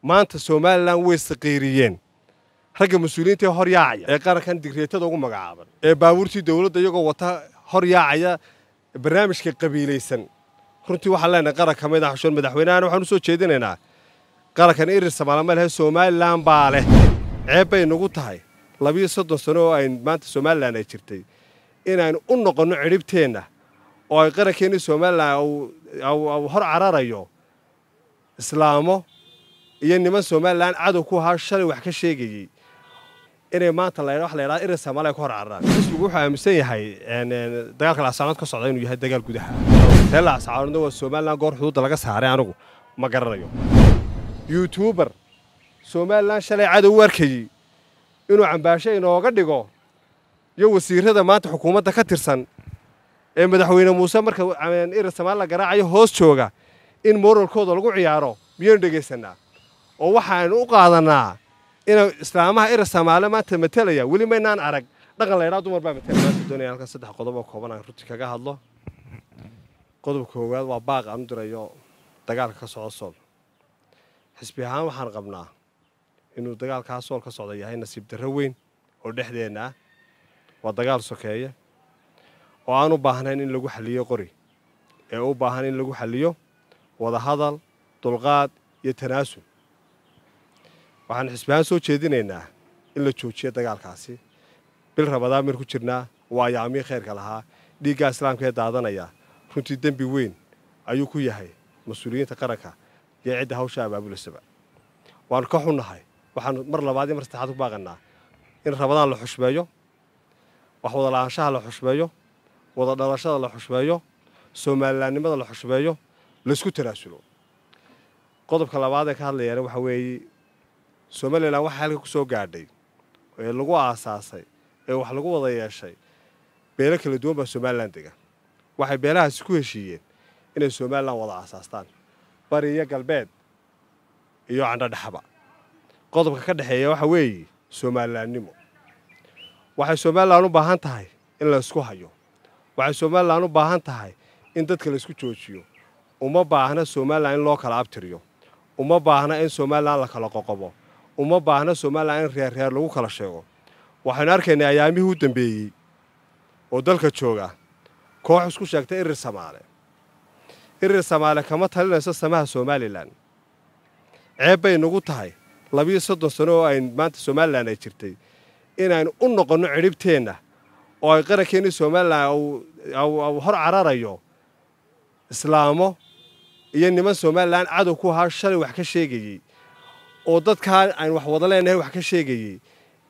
maanta Somaliland way saqiiriyeen ragga mas'uuliyiinta hor yaacaya ee qarankan digreetada ugu magacaaban ee baabuurtii dawladda iyagoo wata hor yaacaya barnaamijka qabiilaysan runtii waxa leenahay qaranka madaxweynaha waxaan u soo jeedinaynaa qarankan irir Soomaaliland Somaliland baa leh ceeb bay nagu tahay 32 sano oo ay maanta Somaliland ay jirtay inaan u noqono ciribteena oo ay qarankeena Somaliland oo hor cararayo islaamo iyo niman Somaliland cadow ku ahaa shalay wax ka sheegayay inay maanta wax la yiraahdo irir Soomaaliland ku hor cararaan isku wuxuu aaminsan yahay dagaalka la socod ka socda inuu yahay dagaal gudaha la socodna waa Somaliland goor xuduud laga saaray anigu ma garanayo YouTuber Somaliland shalay cadow warkay inuu cambaashay inooga dhigo iyo wasiirada maanta xukuumadda ka tirsan ee madaxweyne Muuse marka irir Soomaaliland garaacayo hoos jooga in moralkooda lagu ciyaaro miyaan dhageysanaa oo waxaan u qaadanaa in islaamaha irir Soomaaliland maanta matalaya wali ma inaan arag dhaqan la yiraahdo dumar baa matalaya doonaya halka saddex qodob oo kooban aan runtii kaga hadlo qodobka koowaad waa baaq aan dirayo dagaalka ka socda xisbi ahaan waxaan qabnaa inuu dagaalka sool ka socda yahay nasiib darro weyn oo dhexdeena waa dagaal sokeeye oo aan u baahnayn in lagu xaliyo qori ee u baahan in lagu xaliyo wada hadal dulqaad iyo tanaasul waxaan xisbaan soo jeedinaynaa in la joojiyo dagaalkaasi bil Ramadaan mar ku jirnaa waa yaami khayrka lahaa dhiigga islaamka ee daadanaya runtii dambi weyn ayuu ku yahay mas'uuliyiinta qaranka iyo cidda hawsha abaabulisaba waan ka xunnahay waxaan mar labaad iyo mar saddexaad ku baaqanaa in Ramadaan la xushmeeyo wax wada laanshaha la xushmeeyo wada dhalashada la xushmeeyo Somalilandnimada la xushmeeyo la isku tanaasulo qodobka labaad ee ka hadlayana waxa weeye Somaliland waxa halka ku soo gaadhay ee lagu aasaasay ee wax lagu wada yeeshay beelo kala duwan ba Somaliland dega waxay beelahaas ku heshiiyeen inay Somaliland wada aasaastaan bariya galbeed iyo candha dhaxaba qodobka ka dhaxeeya waxa weeye Somalilandnimo waxay Somaliland u baahan tahay in la isku hayo waxay Somaliland u baahan tahay in dadka la isku joojiyo uma baahna Somaliland in loo kala abtiriyo uma baahna in Somaliland la kala qoqobo uma baahna Somaliland in reer lagu kala sheego waxaan arkaynaa ayaamihii u dambeeyay oo dalka jooga koox isku sheegtay irir Soomaaliland kama talinayso samaha Somaliland ceeb bay nagu tahay 32 sano oo ay maanta Somaliland ay jirtay inaan u noqono ciribteena oo ay qarankeena Somaliland oo hor cararayo islaamo iyo niman Somaliland cadow ku ahaa shalay wax ka sheegayay oo dadkaan aan wax wada leenahay wax ka sheegayay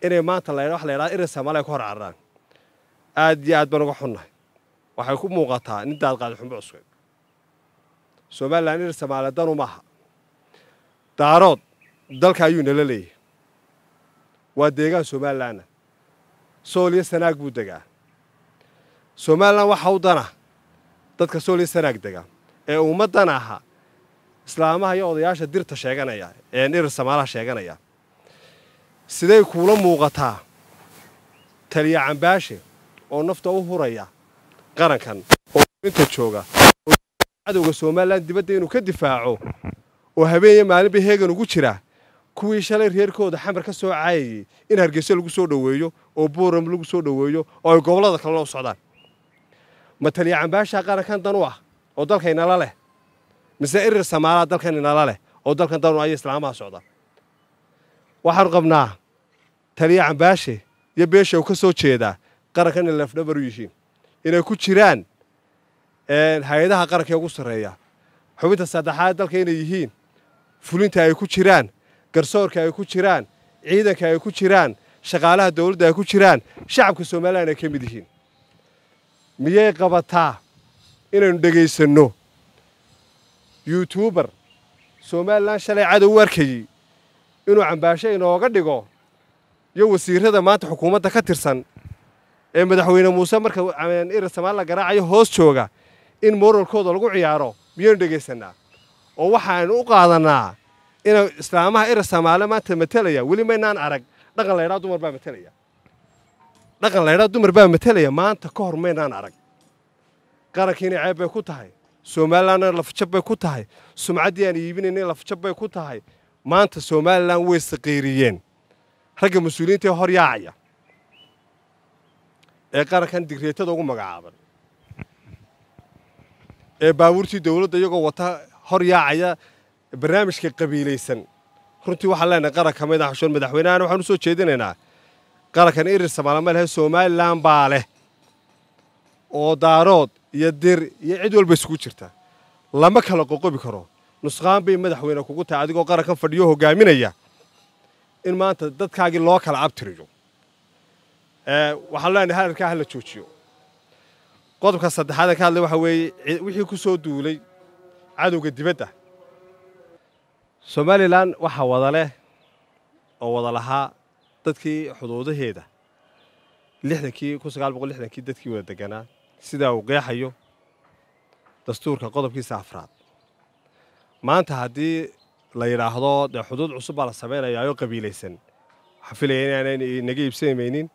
inay maanta wax la yiraahdo irir Soomaaliland ku hor cararaan aad iyo aad baan uga xunnahay waxay ku muuqataa in daad qaad xumbo cusub Somaliland irir Soomaaliland dan uma aha daarood dalka ayuu nala leeyahay waa deegaan Somaliland Soomaaliya sanaag buu degaa Somaliland waxa uu dana dadka Soomaaliya sanaag degaa ee ummadan aha islaamaha iyo odayaasha dirta sheeganaya ee irir Soomaaliland sheeganaya sidee kuula muuqataa taliya cambaashe oo nafta u huraya qarankan oo inta jooga cadowga Somaliland dibadda inuu ka difaaco oo habeen maalinba heegan ugu jira kuwii shalay reerkooda xamar ka soo caayay in Hargeysa lagu soo dhaweeyo oo Booram lagu soo dhaweeyo oo ay gobolada kale u socdaan ma taliya cambaasha qarankan dan u ah oo dalkayna la leh mise irir Soomaaliland dalkayna la leh oo dalkan dan u ay islaamaha socda waxaan qabnaa taliya cambaashe iyo beesha uu ka soo jeeda qarankan in lafdhabar u yihiin inay ku jiraan hay'adaha qaranka ugu sareeya xubinta saddexaad dalka inay yihiin fulinta ay ku jiraan garsoorka ay ku jiraan ciidanka ay ku jiraan shaqaalaha dawladda ay ku jiraan shacabka Somaliland ay ka mid yihiin miyay qabataa inaynu dhageysano YouTuber Somaliland shalay cadow warkay inuu cambaashay inooga dhigo iyo wasiirada maanta xukuumadda ka tirsan ee madaxweyne Muuse marka irir Soomaaliland garaacayo hoos jooga in moralkooda lagu ciyaaro miyaan dhageysanaa oo waxaan u qaadanaa in islaamaha irir Soomaaliland maanta matalaya wali ma inaan arag dhaqan la yiraahdo dumar baa matalaya maanta ka hor ma inaan arag qarankiina ceeb bay ku tahay Somaliland lafjab bay ku tahay sumcaddii aan iibinayna lafjab bay ku tahay maanta Somaliland way saqiiriyeen ragga mas'uuliyiinta hor yaacaya ee qarankan digreetada ugu magacaaban ee baabuurtii dawladda iyagoo wata hor yaacaya barnaamijka qabiilaysan runtii waxaan leenahay qaranka madaxweyne madaxweynaha waxaan u soo jeedinaynaa qarankan irir Soomaaliland Somaliland baa leh oo daarood iyo dir iyo cid walba isugu jirta lama kala qoqobi karo nusqaan bay madaxweyne kugu tahay adigoo qarankan fadhiyo hogaaminaya in maanta dadkaagii loo kala abtiriyo waxaan leenahay halka la joojiyo qodobka saddexaad ka hadlay waxa weeye wixii ku soo duulay cadawga dibadda Somaliland waxa wada leh oo wada lahaa dadkii xuduudaheeda 1960kii dadkii wada deganaa sida uu qeexayo dastuurka qodobkiisa afraad maanta haddii la yiraahdo xuduud cusub baa la sameeynaya oo qabiilaysan waxa filayaa inaan naga iibsamaynin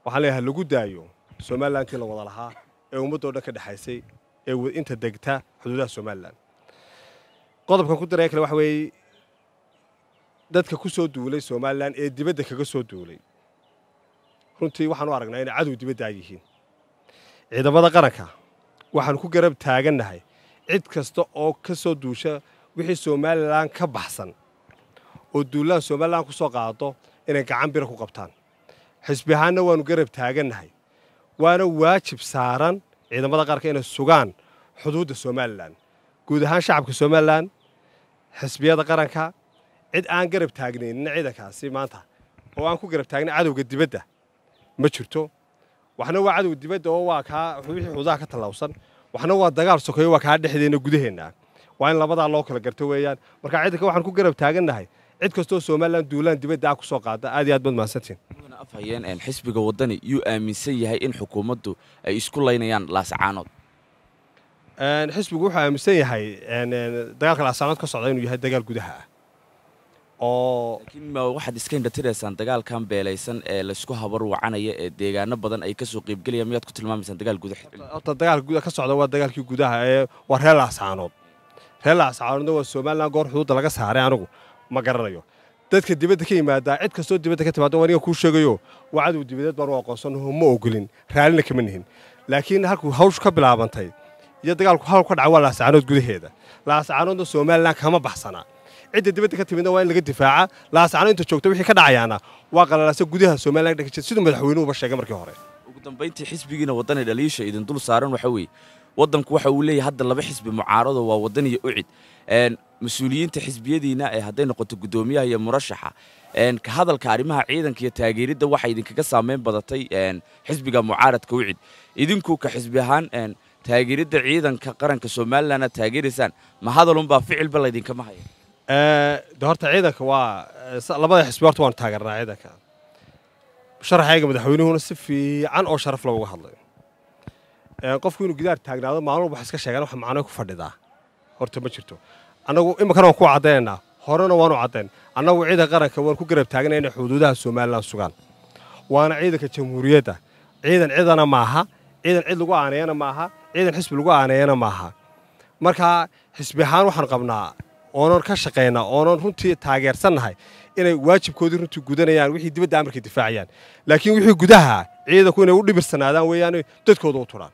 waxaan leeyahay lagu daayo Somaliland la wada lahaa ee ummadda oo dhan ka dhaxaysay ee inta degta xuduudaha Somaliland qodobka ku daray kale waxa weeye dadka ku soo duulay Somaliland ee dibadda kaga soo duulay runtii waxaan u aragnaa in cadow dibadda ay yihiin ciidamada qaranka waxaan ku garab taaganahay cid kasta oo ka soo duusha wixii Somaliland ka baxsan oo duulaan Somaliland ku soo qaado inay gacan bir ku qabtaan xisbi ahaanna waanu garab taaganahay waana waajib saaran ciidamada qaranka inay sugaan xuduudda Somaliland guud ahaan shacabka Somaliland xisbiyada qaranka cid aan garab taagnayn ciidankaasi maanta oo aan ku garab taagnay cadawga dibadda ma jirto waxna waa cadow dibadda oo waa ka wixii xuduudaha ka talawsan waxna waa dagaal sokeeyo waa ka dhexdeena gudaheena waa in labada loo kala garto weeyaan marka ciidanka waxaan ku garab taaganahay cid kastoo Somaliland duulaan dibadda ku soo qaada aad iyo aad bad maasantiin afhayeen xisbiga wadani uu aaminsan yahay in xukuumaddu ay isku leynayaan laasacaanood xisbigu wuxuu aaminsan yahay dagaalka laasacaanood ka socda inuu yahay dagaal gudaha oo laakiin ma waxaad iska indhatiraysan dagaalkan beelaysan ee la isku habar wacanaya ee deegaano badan ay ka soo qaybgalayaan miyaad ku tilmaamaysan dagaal gudaha horta dagaalka gudaha ka socda waa dagaalkii gudaha ee war reer laasacaanood waa Somaliland goor xuduudda laga saaray anigu ma garanayo dadka dibadda ka yimaada cid kastoo dibadda ka timaado waniga ku sheegayo waa cadow dibadeed baan u aqoonsanahay ma ogolin raalina kama nihin laakiin halku hawshu ka bilaabantay iyo dagaalku halku ka dhacay waa laasacaanood gudaheeda laasacaanoodna Somaliland kama baxsana cidda dibadda ka timidna waa in laga difaaca laasacaanood inta joogta wixii ka dhacayaana waa qalalaasa gudaha Somaliland ka jira sidoo madaxweynuhu sheegay markii hore ugu dambeyntii xisbigiina wadani dhaliisha idin dul saaran waxa weeye wadanku waxa uu leeyahay hadda laba xisbi mucaarado waa wadani iyo ucid mas'uuliyiinta xisbiyadiina ee hadday noqoto gudoomiyaha iyo murashaxa ka hadalka arrimaha ciidanka iyo taageeridda waxa idinkaga saameyn badatay xisbiga mucaaradka ucid idinku ka xisbi ahaan taageeridda ciidanka qaranka Somaliland taageerisaan ma hadalun baa ficilba la idinka ma hayo horta ciidanka waa labada xisbi horta waan taageernaa ciidanka sharaxayga madaxweynuhuna si fiican oo sharaf looga hadlayo qofku inuu gidaar taagnaado maalmo wax iska sheegan wax macno ku fadhidaa horta ma jirto anagu imikana waan ku cadeynaa horena waanu cadeyn anagu ciidanka qaranka waan ku garab taagnaa inay xuduudaha Somaliland sugaan waana ciidanka jamhuuriyadda ciidan cidana maaha ciidan cid lagu aaneeyana maaha ciidan xisbi lagu aaneeyana maaha marka xisbi ahaan waxaan qabnaa oonan ka shaqeynaa oonan runtii taageersanahay inay waajibkoodii runtii gudanayaan wixii dibadda amarka difaacayaan laakiin wixii gudaha ciidanku inay u dhibirsanaadaan weeyaan dadkooda u turaan